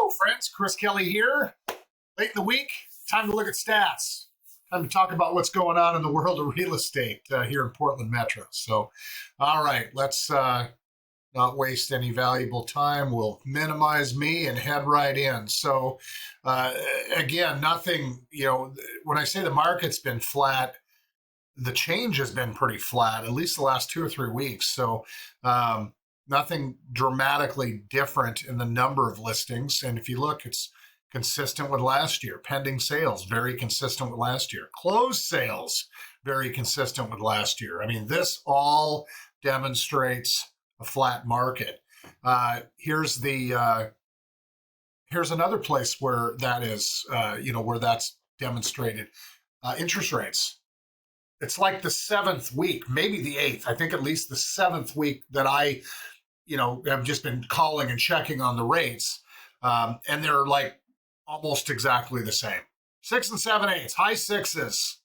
Hello, friends. Chris Kelly here. Late in the week, time to look at stats. Time to talk about what's going on in the world of real estate here in Portland Metro. So, all right, let's not waste any valuable time. We'll minimize me and head right in. So, again, nothing, when I say the market's been flat, the change has been pretty flat, at least the last 2 or 3 weeks. So, nothing dramatically different in the number of listings. And if you look, it's consistent with last year. Pending sales, very consistent with last year. Closed sales, very consistent with last year. I mean, this all demonstrates a flat market. Here's another place where that is, where that's demonstrated. Interest rates. It's like the 7th week, maybe the 8th. I think at least the 7th week that I have just been calling and checking on the rates. And they're like almost exactly the same. 6 and 7/8, high sixes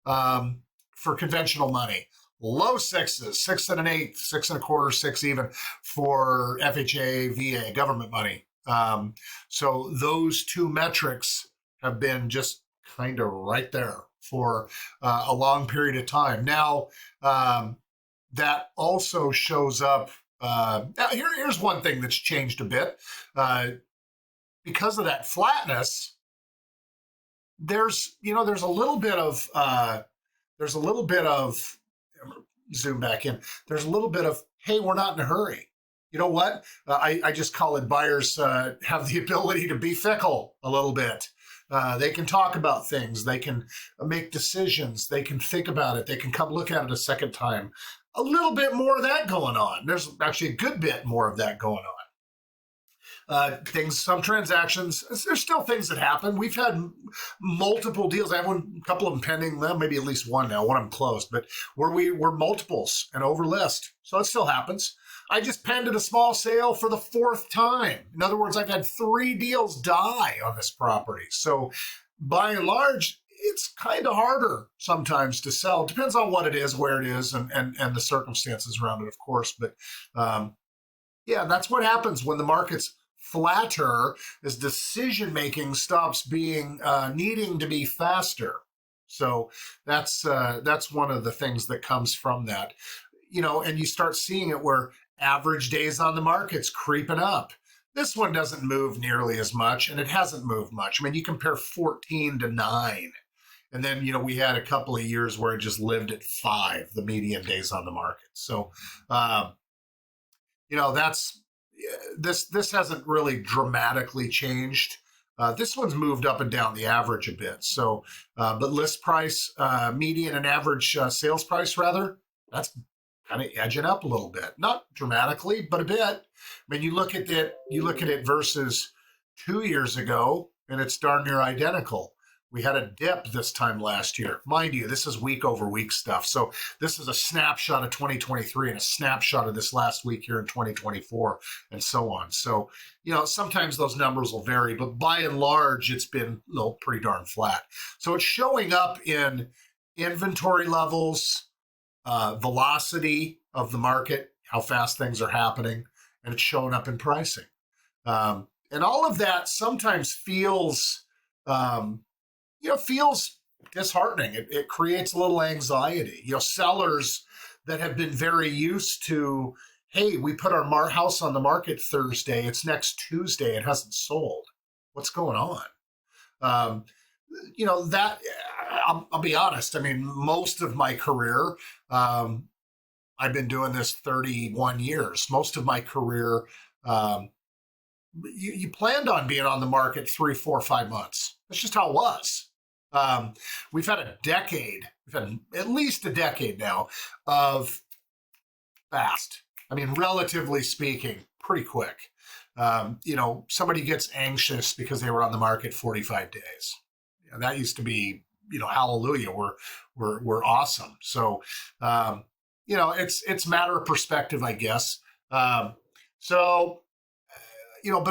for conventional money. Low sixes, 6 and an eighth, 6 and a quarter, 6 even for FHA, VA, government money. So those two metrics have been just kind of right there for a long period of time. Now, that also shows up. Here's one thing that's changed a bit. Because of that flatness, there's a little bit of zoom back in. There's a little bit of, hey, we're not in a hurry. You know what? I just call it buyers have the ability to be fickle a little bit. They can talk about things. They can make decisions. They can think about it. They can come look at it a second time. A little bit more of that going on. There's actually a good bit more of that going on. Some transactions, there's still things that happen. We've had multiple deals. I have a couple of them pending, well, maybe at least one now. One of them closed, but where we're multiples and over list. So it still happens. I just penned a small sale for the 4th time. In other words, I've had 3 deals die on this property. So by and large, it's kind of harder sometimes to sell. Depends on what it is, where it is, and the circumstances around it, of course. But that's what happens when the market's flatter, as decision-making stops being needing to be faster. So that's one of the things that comes from that. And you start seeing it where average days on the market's creeping up. This one doesn't move nearly as much, and it hasn't moved much. I mean, you compare 14 to 9. And then, we had a couple of years where it just lived at 5, the median days on the market. So, this hasn't really dramatically changed. This one's moved up and down the average a bit. So, but list price, median and average sales price, rather, that's kind of edging up a little bit. Not dramatically, but a bit. I mean, you look at it versus 2 years ago, and it's darn near identical. We had a dip this time last year. Mind you, this is week over week stuff. So this is a snapshot of 2023 and a snapshot of this last week here in 2024 and so on. So, sometimes those numbers will vary, but by and large, it's been pretty darn flat. So it's showing up in inventory levels, velocity of the market, how fast things are happening, and it's showing up in pricing. And all of that sometimes feels disheartening. It creates a little anxiety. Sellers that have been very used to, hey, we put our house on the market Thursday, it's next Tuesday, it hasn't sold. What's going on? I'll be honest. I mean, most of my career, I've been doing this 31 years. Most of my career, you planned on being on the market 3, 4, 5 months. That's just how it was. We've had a decade, at least a decade now of fast. I mean, relatively speaking, pretty quick. Somebody gets anxious because they were on the market 45 days. That used to be, hallelujah, we're awesome. So, it's a matter of perspective, I guess. But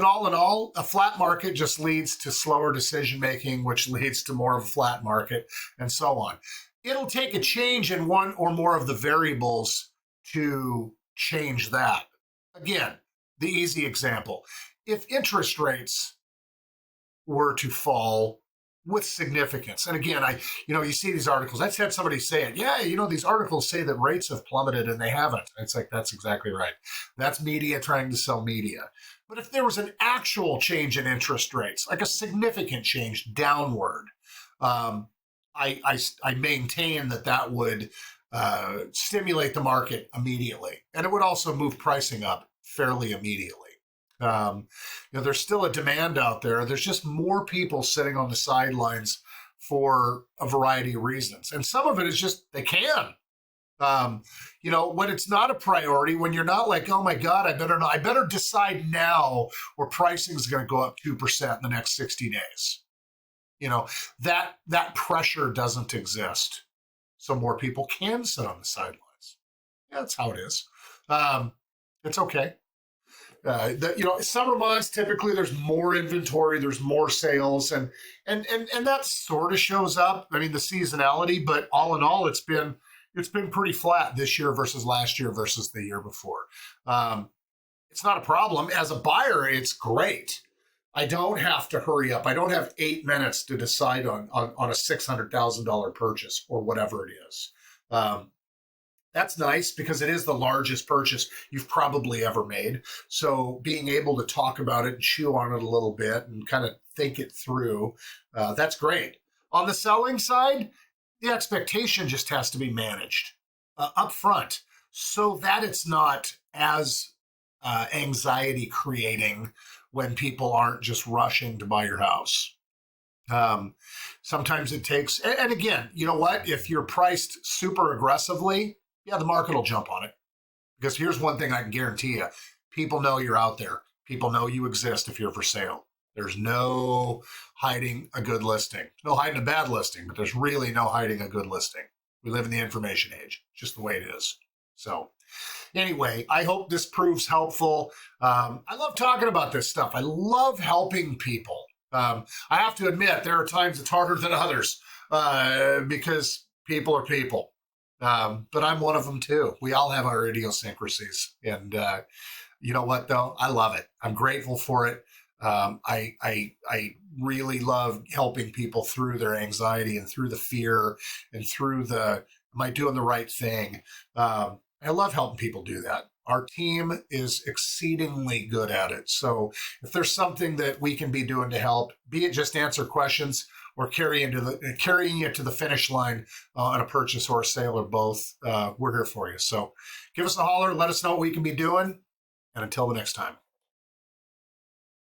all in all, a flat market just leads to slower decision-making, which leads to more of a flat market, and so on. It'll take a change in one or more of the variables to change that. Again, the easy example. If interest rates were to fall with significance. And again, you see these articles. I've had somebody say it. Yeah, these articles say that rates have plummeted and they haven't. It's like, that's exactly right. That's media trying to sell media. But if there was an actual change in interest rates, like a significant change downward, I maintain that would stimulate the market immediately. And it would also move pricing up fairly immediately. There's still a demand out there. There's just more people sitting on the sidelines for a variety of reasons. And some of it is just they can. When it's not a priority, when you're not like, oh my God, I better decide now where pricing is going to go up 2% in the next 60 days. That pressure doesn't exist. So more people can sit on the sidelines. Yeah, that's how it is. It's okay. Summer months, typically there's more inventory, there's more sales, and that sort of shows up. I mean, the seasonality, but all in all, it's been pretty flat this year versus last year versus the year before. It's not a problem. As a buyer, it's great. I don't have to hurry up. I don't have 8 minutes to decide on a $600,000 purchase or whatever it is. That's nice because it is the largest purchase you've probably ever made. So being able to talk about it and chew on it a little bit and kind of think it through, that's great. On the selling side, the expectation just has to be managed up front so that it's not as anxiety creating when people aren't just rushing to buy your house. Sometimes it takes, and again, you know what? If you're priced super aggressively, yeah, the market will jump on it. Because here's one thing I can guarantee you. People know you're out there. People know you exist if you're for sale. There's no hiding a good listing. No hiding a bad listing, but there's really no hiding a good listing. We live in the information age, just the way it is. So anyway, I hope this proves helpful. I love talking about this stuff. I love helping people. I have to admit, there are times it's harder than others because people are people. But I'm one of them too. We all have our idiosyncrasies. And you know what, though? I love it. I'm grateful for it. I really love helping people through their anxiety and through the fear and through the, am I doing the right thing? I love helping people do that. Our team is exceedingly good at it. So if there's something that we can be doing to help, be it just answer questions or carrying it to the finish line on a purchase or a sale or both, we're here for you. So give us a holler, let us know what we can be doing. And until the next time.